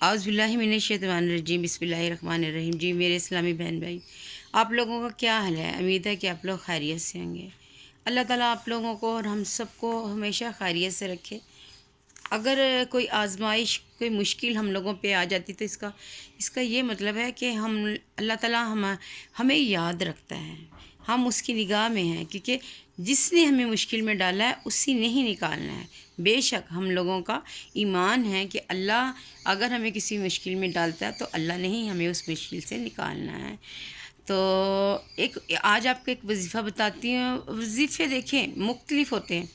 اعوذ باللہ من الشیطان الرجیم، بسم اللہ الرحمن الرحیم۔ جی میرے اسلامی بہن بھائی، آپ لوگوں کا کیا حال ہے؟ امید ہے کہ آپ لوگ خیریت سے ہوں گے۔ اللہ تعالیٰ آپ لوگوں کو اور ہم سب کو ہمیشہ خیریت سے رکھے۔ اگر کوئی آزمائش، کوئی مشکل ہم لوگوں پہ آ جاتی تو اس کا یہ مطلب ہے کہ اللہ تعالیٰ ہمیں یاد رکھتا ہے، ہم اس کی نگاہ میں ہیں، کیونکہ جس نے ہمیں مشکل میں ڈالا ہے اسی نے ہی نکالنا ہے۔ بے شک ہم لوگوں کا ایمان ہے کہ اللہ اگر ہمیں کسی مشکل میں ڈالتا ہے تو اللہ نے ہی ہمیں اس مشکل سے نکالنا ہے۔ تو آج آپ کو ایک وظیفہ بتاتی ہوں۔ وظیفے دیکھیں مختلف ہوتے ہیں۔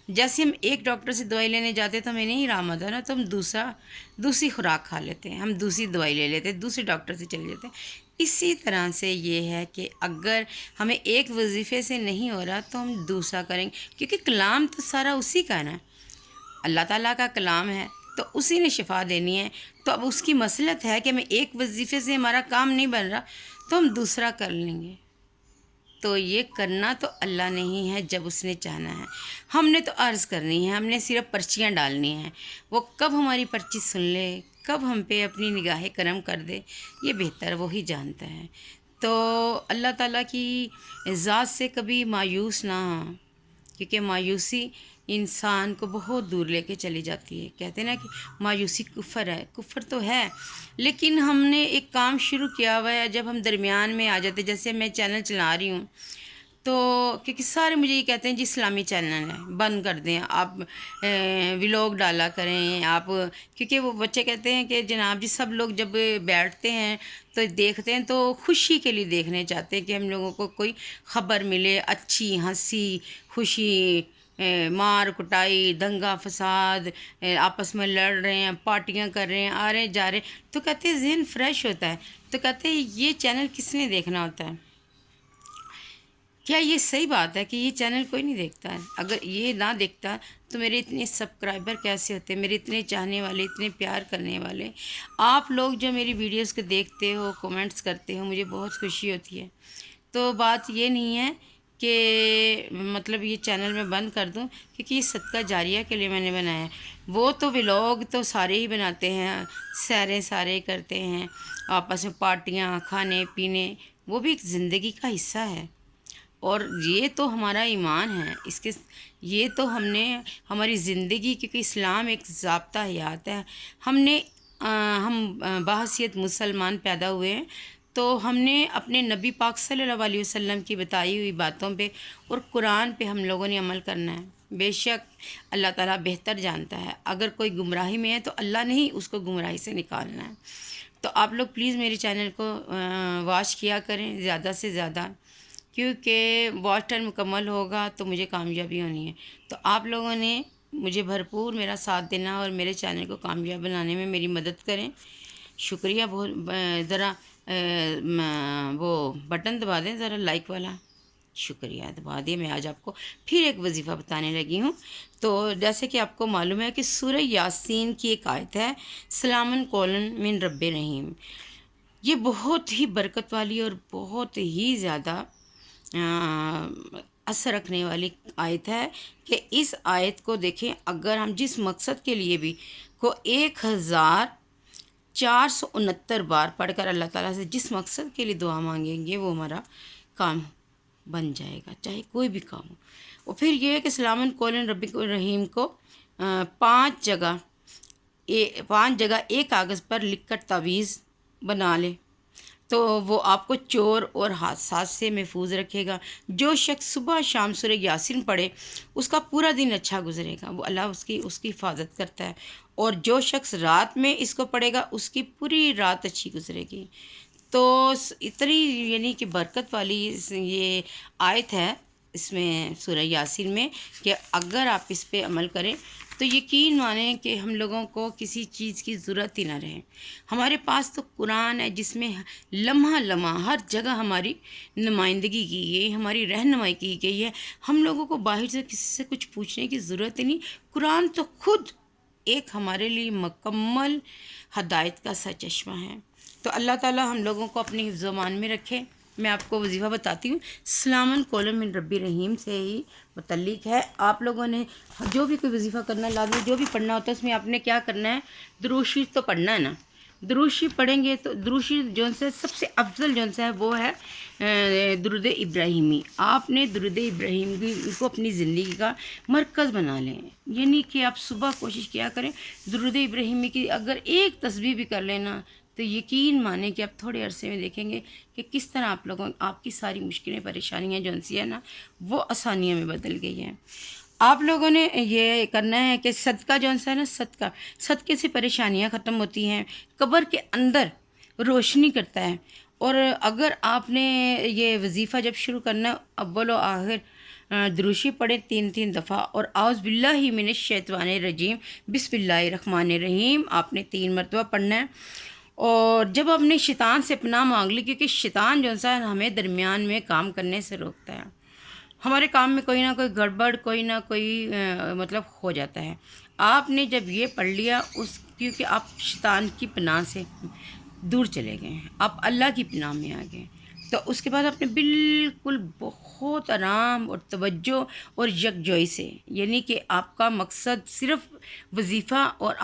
جیسے ہم ایک ڈاکٹر سے دوائی لینے جاتے ہیں تو ہمیں نہیں آرام آتا نا، تو ہم دوسری خوراک کھا لیتے ہیں، ہم دوسری دوائی لے لیتے ہیں، دوسرے ڈاکٹر سے چلے جاتے ہیں۔ اسی طرح سے یہ ہے کہ اگر ہمیں ایک وظیفے سے نہیں ہو رہا تو ہم دوسرا کریں گے، کیونکہ کلام تو سارا اسی کا نا، اللہ تعالیٰ کا کلام ہے تو اسی نے شفا دینی ہے۔ تو اب اس کی مصلحت ہے کہ ہمیں ایک وظیفے سے ہمارا کام نہیں بن رہا تو ہم دوسرا کر لیں گے۔ تو یہ کرنا تو اللہ نے ہی ہے جب اس نے چاہنا ہے، ہم نے تو عرض کرنی ہے، ہم نے صرف پرچیاں ڈالنی ہیں۔ وہ کب ہماری پرچی سن لے، کب ہم پہ اپنی نگاہ کرم کر دے، یہ بہتر وہی جانتا ہے۔ تو اللہ تعالیٰ کی ذات سے کبھی مایوس نہ ہوں، کیونکہ مایوسی انسان کو بہت دور لے کے چلی جاتی ہے۔ کہتے ہیں نا کہ مایوسی کفر ہے، کفر تو ہے، لیکن ہم نے ایک کام شروع کیا ہوا ہے، جب ہم درمیان میں آ جاتے، جیسے میں چینل چلا رہی ہوں تو کیونکہ سارے مجھے یہ کہتے ہیں جی اسلامی چینل ہے بند کر دیں، آپ ولاگ ڈالا کریں آپ، کیونکہ وہ بچے کہتے ہیں کہ جناب جی سب لوگ جب بیٹھتے ہیں تو دیکھتے ہیں تو خوشی کے لیے دیکھنے چاہتے ہیں کہ ہم لوگوں کو کوئی خبر ملے، اچھی ہنسی خوشی، مار کٹائی، دنگا فساد، آپس میں لڑ رہے ہیں، پارٹیاں کر رہے ہیں، آ رہے جا رہے ہیں، تو کہتے ہیں ذہن فریش ہوتا ہے۔ تو کہتے ہیں یہ چینل کس نے دیکھنا ہوتا ہے؟ کیا یہ صحیح بات ہے کہ یہ چینل کوئی نہیں دیکھتا ہے؟ اگر یہ نہ دیکھتا تو میرے اتنے سبسکرائبر کیسے ہوتے، میرے اتنے چاہنے والے، اتنے پیار کرنے والے آپ لوگ جو میری ویڈیوز کو دیکھتے ہو، کومنٹس کرتے ہو، مجھے بہت خوشی ہوتی ہے۔ تو بات یہ نہیں ہے کہ مطلب یہ چینل میں بند کر دوں، کیونکہ یہ صدقہ جاریہ کے لیے میں نے بنایا ہے۔ وہ تو ولاگ تو سارے ہی بناتے ہیں، سیریں سارے کرتے ہیں، آپس میں پارٹیاں، کھانے پینے، وہ بھی ایک زندگی کا حصہ ہے۔ اور یہ تو ہمارا ایمان ہے، یہ تو ہم نے ہماری زندگی، کیونکہ اسلام ایک ضابطہ حیات ہے، ہم بحیثیت مسلمان پیدا ہوئے ہیں تو ہم نے اپنے نبی پاک صلی اللہ علیہ وسلم کی بتائی ہوئی باتوں پہ اور قرآن پہ ہم لوگوں نے عمل کرنا ہے۔ بے شک اللہ تعالیٰ بہتر جانتا ہے، اگر کوئی گمراہی میں ہے تو اللہ نے ہی اس کو گمراہی سے نکالنا ہے۔ تو آپ لوگ پلیز میرے چینل کو واچ کیا کریں زیادہ سے زیادہ، کیونکہ واچ ٹائم مکمل ہوگا تو مجھے کامیابی ہونی ہے۔ تو آپ لوگوں نے مجھے بھرپور میرا ساتھ دینا اور میرے چینل کو کامیاب بنانے میں میری مدد کریں، شکریہ بہت۔ ذرا وہ بٹن دبا دیں ذرا، لائک والا، شکریہ دبا دیں۔ میں آج آپ کو پھر ایک وظیفہ بتانے لگی ہوں۔ تو جیسے کہ آپ کو معلوم ہے کہ سورہ یاسین کی ایک آیت ہے، سلامن قولن من رب رحیم، یہ بہت ہی برکت والی اور بہت ہی زیادہ اثر رکھنے والی آیت ہے کہ اس آیت کو دیکھیں، اگر ہم جس مقصد کے لیے بھی 1469 بار پڑھ کر اللہ تعالیٰ سے جس مقصد کے لیے دعا مانگیں گے وہ ہمارا کام بن جائے گا، چاہے کوئی بھی کام ہو۔ اور پھر یہ ہے کہ سلامن قولن رب الرحیم کو 5 جگہ ایک کاغذ پر لکھ کر تعویذ بنا لے تو وہ آپ کو چور اور حادثات سے محفوظ رکھے گا۔ جو شخص صبح شام سورہ یاسین پڑھے اس کا پورا دن اچھا گزرے گا، وہ اللہ اس کی حفاظت کرتا ہے، اور جو شخص رات میں اس کو پڑھے گا اس کی پوری رات اچھی گزرے گی۔ تو اتنی یعنی کہ برکت والی یہ آیت ہے اس میں سورہ یاسین میں کہ اگر آپ اس پہ عمل کریں تو یقین مانیں کہ ہم لوگوں کو کسی چیز کی ضرورت ہی نہ رہے۔ ہمارے پاس تو قرآن ہے جس میں لمحہ لمحہ ہر جگہ ہماری نمائندگی کی گئی، ہماری رہنمائی کی گئی ہے۔ ہم لوگوں کو باہر سے کسی سے کچھ پوچھنے کی ضرورت ہی نہیں، قرآن تو خود ایک ہمارے لیے مکمل ہدایت کا سرچشمہ ہے۔ تو اللہ تعالیٰ ہم لوگوں کو اپنی حفظ و امان میں رکھے۔ میں آپ کو وظیفہ بتاتی ہوں، سلامن قولن من رب رحیم سے ہی متعلق ہے۔ آپ لوگوں نے جو بھی کوئی وظیفہ کرنا لازمی، جو بھی پڑھنا ہوتا ہے اس میں آپ نے کیا کرنا ہے، درود شریف تو پڑھنا ہے نا، دروشی پڑھیں گے تو دروشی جو سے سب سے افضل جو ہے وہ ہے درود ابراہیمی. آپ نے درود ابراہیمی کو اپنی زندگی کا مرکز بنا لیں. یعنی کہ آپ صبح کوشش کیا کریں درود ابراہیمی کی اگر ایک تسبیح بھی کر لینا تو یقین مانیں کہ آپ تھوڑے عرصے میں دیکھیں گے کہ کس طرح آپ کی ساری مشکلیں پریشانیاں جو ہیں نا وہ آسانیوں میں بدل گئی ہیں. آپ لوگوں نے یہ کرنا ہے کہ صدقہ جو ہے نا صدقے سے پریشانیاں ختم ہوتی ہیں، قبر کے اندر روشنی کرتا ہے. اور اگر آپ نے یہ وظیفہ جب شروع کرنا اول و آخر دروشی پڑھیں 3 دفعہ اور اعوذ باللہ من الشیطان الرجیم بسم اللہ الرحمن الرحیم آپ نے 3 مرتبہ پڑھنا ہے. اور جب آپ نے شیطان سے پناہ مانگ لی، کیونکہ شیطان جو ہے ہمیں درمیان میں کام کرنے سے روکتا ہے، ہمارے کام میں کوئی نہ کوئی گڑبڑ کوئی نہ کوئی مطلب ہو جاتا ہے. آپ نے جب یہ پڑھ لیا کیونکہ آپ شیطان کی پناہ سے دور چلے گئے ہیں، آپ اللہ کی پناہ میں آ گئے، تو اس کے بعد آپ نے بالکل بہت آرام اور توجہ اور یکجوئی سے، یعنی کہ آپ کا مقصد صرف وظیفہ اور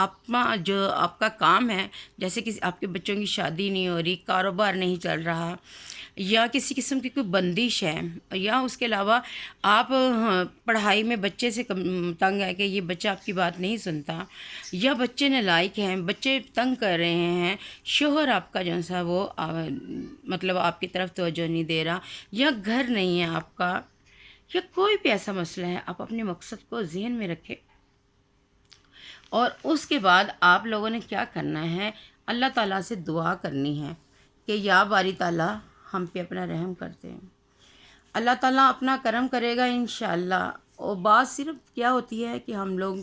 جو آپ کا کام ہے، جیسے کہ آپ کے بچوں کی شادی نہیں ہو رہی، کاروبار نہیں چل رہا، یا کسی قسم کی کوئی بندش ہے، یا اس کے علاوہ آپ پڑھائی میں بچے سے تنگ ہے کہ یہ بچہ آپ کی بات نہیں سنتا، یا بچے نالائق ہیں، بچے تنگ کر رہے ہیں، شوہر آپ کا جو ہے وہ مطلب آپ کی طرف توجہ نہیں دے رہا، یا گھر نہیں ہے آپ کا، یا کوئی بھی ایسا مسئلہ ہے، آپ اپنے مقصد کو ذہن میں رکھیں. اور اس کے بعد آپ لوگوں نے کیا کرنا ہے، اللہ تعالیٰ سے دعا کرنی ہے کہ یا باری تعالیٰ ہم پہ اپنا رحم کرتے ہیں. اللہ تعالیٰ اپنا کرم کرے گا انشاءاللہ. اور بات صرف کیا ہوتی ہے کہ ہم لوگ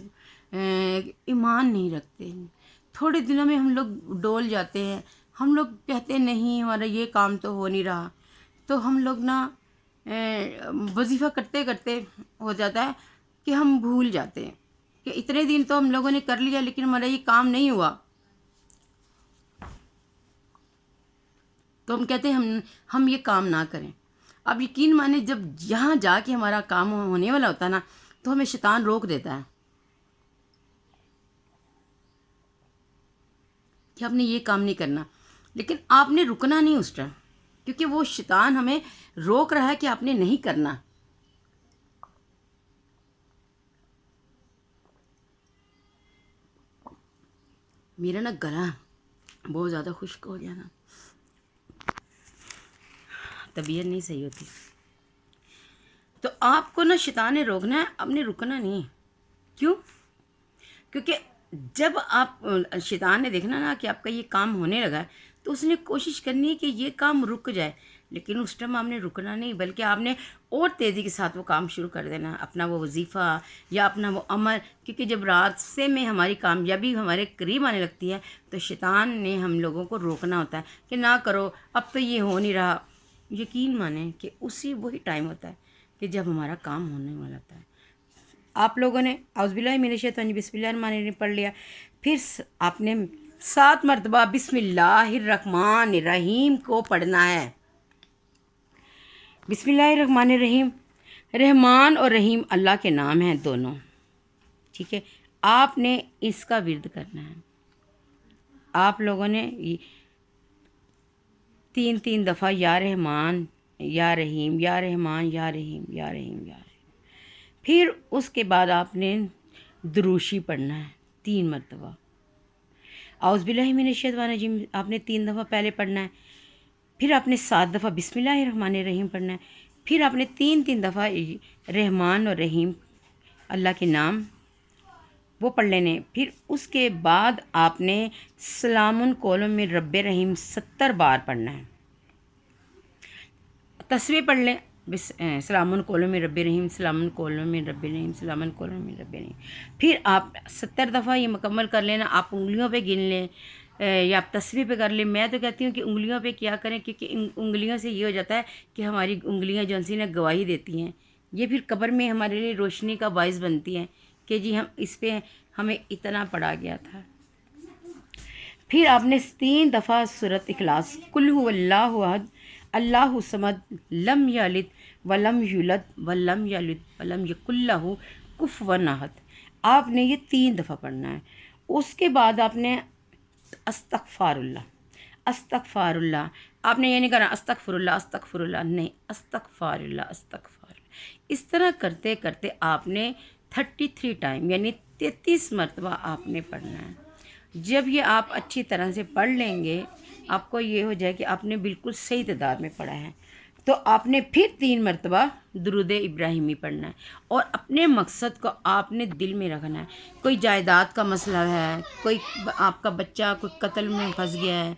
ایمان نہیں رکھتے، تھوڑے دنوں میں ہم لوگ ڈول جاتے ہیں، ہم لوگ کہتے نہیں ہمارا یہ کام تو ہو نہیں رہا، تو ہم لوگ نا وظیفہ کرتے کرتے ہو جاتا ہے کہ ہم بھول جاتے ہیں کہ اتنے دن تو ہم لوگوں نے کر لیا لیکن ہمارا یہ کام نہیں ہوا، تو ہم کہتے ہیں ہم یہ کام نہ کریں. اب یقین مانیں جب یہاں جا کے ہمارا کام ہونے والا ہوتا ہے نا تو ہمیں شیطان روک دیتا ہے کہ آپ نے یہ کام نہیں کرنا، لیکن آپ نے رکنا نہیں اس ٹائم، کیونکہ وہ شیطان ہمیں روک رہا ہے کہ آپ نے نہیں کرنا. میرا نا گلا بہت زیادہ خشک ہو گیا نا، طبیعت نہیں صحیح ہوتی، تو آپ کو نا شیطان نے روکنا ہے، آپ نے رکنا نہیں. کیوں؟ کیونکہ جب آپ شیطان نے دیکھنا نا کہ آپ کا یہ کام ہونے لگا ہے تو اس نے کوشش کرنی ہے کہ یہ کام رک جائے، لیکن اس ٹائم آپ نے رکنا نہیں بلکہ آپ نے اور تیزی کے ساتھ وہ کام شروع کر دینا، اپنا وہ وظیفہ یا اپنا وہ عمل. کیونکہ جب راستے میں ہماری کامیابی ہمارے قریب آنے لگتی ہے تو شیطان نے ہم لوگوں کو روکنا ہوتا ہے کہ نہ کرو، اب تو یہ ہو نہیں رہا. یقین مانیں کہ وہی ٹائم ہوتا ہے کہ جب ہمارا کام ہونے والا ہوتا ہے. آپ لوگوں نے اعوذ باللہ من الشیطان بسم اللہ الرحمن الرحیم پڑھ لیا، پھر آپ نے 7 مرتبہ بسم اللہ الرحمن الرحیم کو پڑھنا ہے. بسم اللہ الرحمن الرحیم، رحمان اور رحیم اللہ کے نام ہیں دونوں، ٹھیک ہے. آپ نے اس کا ورد کرنا ہے. آپ لوگوں نے 3 دفعہ یا رحمان یا رحیم یا رحمان یا رحیم یا رحیم یا رحیم. پھر اس کے بعد آپ نے دروشی پڑھنا ہے 3 مرتبہ. اعوذ باللہ من الشیطان الرجیم آپ نے 3 دفعہ پہلے پڑھنا ہے، پھر آپ نے 7 دفعہ بسم اللہ الرحمن الرحیم پڑھنا ہے، پھر آپ نے 3 دفعہ رحمان اور رحیم اللہ کے نام وہ پڑھ لینے. پھر اس کے بعد آپ نے سلام قولم من رب رحیم 70 بار پڑھنا ہے. تسبیح پڑھ لیں، سلام قولم من رب رحیم، سلام قولم من رب رحیم، سلام قولم من رب رحیم. پھر آپ 70 دفعہ یہ مکمل کر لینا. آپ انگلیوں پہ گن لیں یا آپ تسبیح پہ کر لیں. میں تو کہتی ہوں کہ انگلیوں پہ کیا کریں، کیونکہ انگلیوں سے یہ ہو جاتا ہے کہ ہماری انگلیاں جو نا گواہی دیتی ہیں، یہ پھر قبر میں ہمارے لیے روشنی کا باعث بنتی ہیں کہ جی ہم اس پہ ہمیں اتنا پڑھا گیا تھا. پھر آپ نے 3 دفعہ سورۃ اخلاص قل هو اللہ احد اللہ الصمد لم یلد ولم یولد ولم یلد ولم یکن لہ کفوا احد آپ نے یہ 3 دفعہ پڑھنا ہے. اس کے بعد آپ نے استغفاراللہ، استغفاراللہ، آپ نے یہ نہیں کرنا استغفراللہ استغفراللہ، نہیں، استغفاراللہ استغفاراللہ۔ اس طرح کرتے کرتے آپ نے 33 ٹائم یعنی 33 مرتبہ آپ نے پڑھنا ہے۔ جب یہ آپ اچھی طرح سے پڑھ لیں گے، آپ کو یہ ہو جائے کہ آپ نے بالکل صحیح تعداد میں پڑھا ہے، تو آپ نے پھر 3 مرتبہ درود ابراہیمی پڑھنا ہے، اور اپنے مقصد کو آپ نے دل میں رکھنا ہے۔ کوئی جائیداد کا مسئلہ ہے، کوئی آپ کا بچہ کوئی قتل میں پھنس گیا ہے،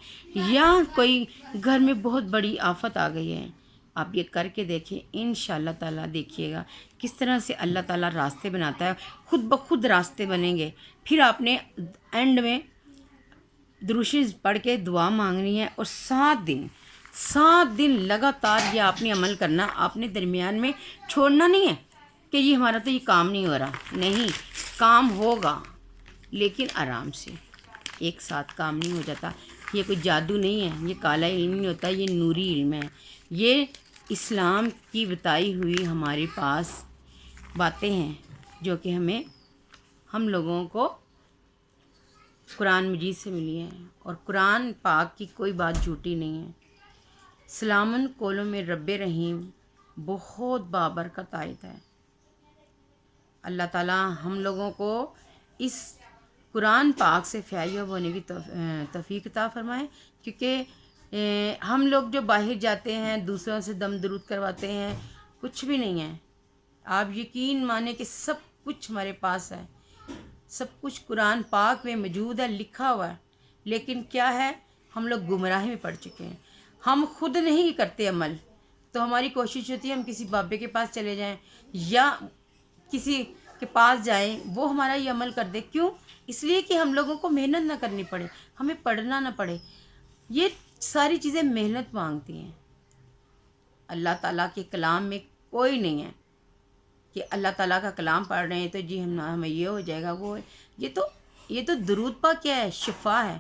یا کوئی گھر میں بہت بڑی آفت آ گئی ہے، آپ یہ کر کے دیکھیں، انشاءاللہ تعالیٰ دیکھیے گا کس طرح سے اللہ تعالیٰ راستے بناتا ہے، خود بخود راستے بنیں گے۔ پھر آپ نے اینڈ میں درود شریف پڑھ کے دعا مانگنی ہے، اور 7 دن لگاتار یہ آپ نے عمل کرنا۔ آپ نے درمیان میں چھوڑنا نہیں ہے کہ یہ ہمارا تو یہ کام نہیں ہو رہا، نہیں، کام ہوگا لیکن آرام سے، ایک ساتھ کام نہیں ہو جاتا۔ یہ کوئی جادو نہیں ہے، یہ کالا علم نہیں ہوتا، یہ نوری علم ہے۔ یہ اسلام کی بتائی ہوئی ہمارے پاس باتیں ہیں جو کہ ہم لوگوں کو قرآن مجید سے ملی ہیں، اور قرآن پاک کی کوئی بات جھوٹی نہیں ہے۔ سلامن قولوں میں رب رحیم بہت بابرکت آیت ہے۔ اللہ تعالیٰ ہم لوگوں کو اس قرآن پاک سے فیاض ہونے کی توفیق عطا فرمائے، کیونکہ ہم لوگ جو باہر جاتے ہیں دوسروں سے دم درود کرواتے ہیں، کچھ بھی نہیں ہے۔ آپ یقین مانیں کہ سب کچھ ہمارے پاس ہے، سب کچھ قرآن پاک میں موجود ہے، لکھا ہوا ہے، لیکن کیا ہے، ہم لوگ گمراہی میں پڑ چکے ہیں۔ ہم خود نہیں کرتے عمل، تو ہماری کوشش ہوتی ہے ہم کسی بابے کے پاس چلے جائیں یا کسی کے پاس جائیں، وہ ہمارا یہ عمل کر دے۔ کیوں؟ اس لیے کہ ہم لوگوں کو محنت نہ کرنی پڑے، ہمیں پڑھنا نہ پڑے۔ یہ ساری چیزیں محنت مانگتی ہیں۔ اللہ تعالیٰ کے کلام میں کوئی نہیں ہے کہ اللہ تعالیٰ کا کلام پڑھ رہے ہیں تو جی ہمیں یہ ہو جائے گا، وہ یہ تو درود پاک کیا ہے، شفا ہے،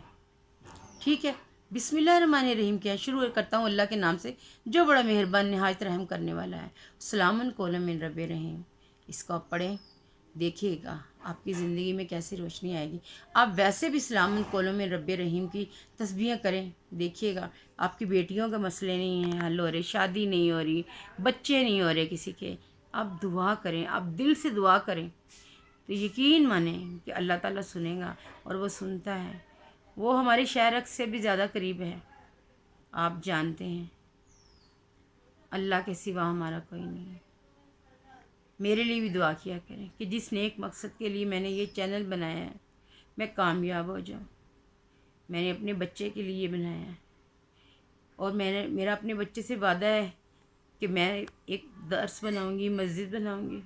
ٹھیک ہے۔ بسم اللہ الرحمن الرحیم کیا ہے، شروع کرتا ہوں اللہ کے نام سے جو بڑا مہربان نہایت رحم کرنے والا ہے۔ سلامن قولم من رب رحیم، اس کو آپ پڑھیں، دیکھیے گا آپ کی زندگی میں کیسی روشنی آئے گی۔ آپ ویسے بھی سلامن قولم من رب رحیم کی تسبیح کریں، دیکھیے گا آپ کی بیٹیوں کے مسئلے نہیں ہیں حل ہو رہے، شادی نہیں ہو رہی، بچے نہیں ہو رہے کسی کے، آپ دعا کریں، آپ دل سے دعا کریں تو یقین مانیں کہ اللہ تعالیٰ سنے گا، اور وہ سنتا ہے۔ وہ ہمارے شہرک سے بھی زیادہ قریب ہے۔ آپ جانتے ہیں اللہ کے سوا ہمارا کوئی نہیں ہے۔ میرے لیے بھی دعا کیا کریں کہ جس نیک مقصد کے لیے میں نے یہ چینل بنایا ہے میں کامیاب ہو جاؤں۔ میں نے اپنے بچے کے لیے بنایا ہے، اور میرا اپنے بچے سے وعدہ ہے کہ میں ایک درس بناؤں گی، مسجد بناؤں گی،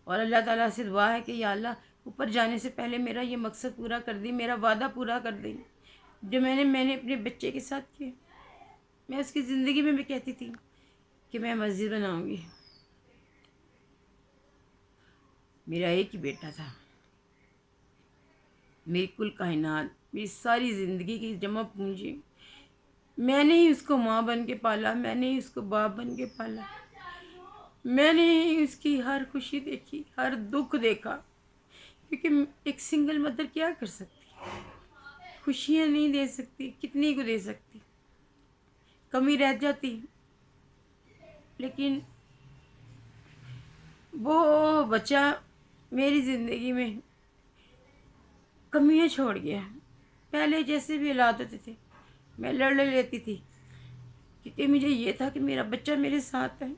اور اللہ تعالیٰ سے دعا ہے کہ یا اللہ اوپر جانے سے پہلے میرا یہ مقصد پورا کر دی، میرا وعدہ پورا کر دی جو میں نے اپنے بچے کے ساتھ کیا۔ میں اس کی زندگی میں بھی کہتی تھی کہ میں مسجد بناؤں گی۔ میرا ایک ہی بیٹا تھا، میری کل کائنات، میری ساری زندگی کی جمع پونجی، میں نے ہی اس کو ماں بن کے پالا، میں نے ہی اس کو باپ بن کے پالا، میں نے ہی اس کی ہر خوشی دیکھی، ہر دکھ دیکھا، کیونکہ ایک سنگل مدر کیا کر سکتی، خوشیاں نہیں دے سکتی، کتنی کو دے سکتی، کمی رہ جاتی، لیکن وہ بچہ میری زندگی میں کمیاں چھوڑ گیا۔ پہلے جیسے بھی حالات ہوتے تھے میں لڑ لیتی تھی، کیونکہ مجھے یہ تھا کہ میرا بچہ میرے ساتھ ہے۔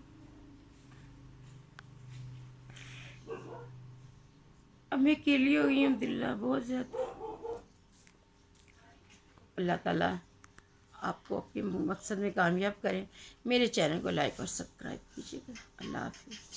اب میں اکیلی ہو گئی ہوں عبداللہ، بہت زیادہ۔ اللہ تعالیٰ آپ کو اپنے مقصد میں کامیاب کریں۔ میرے چینل کو لائک اور سبسکرائب کیجیے گا۔ اللہ حافظ۔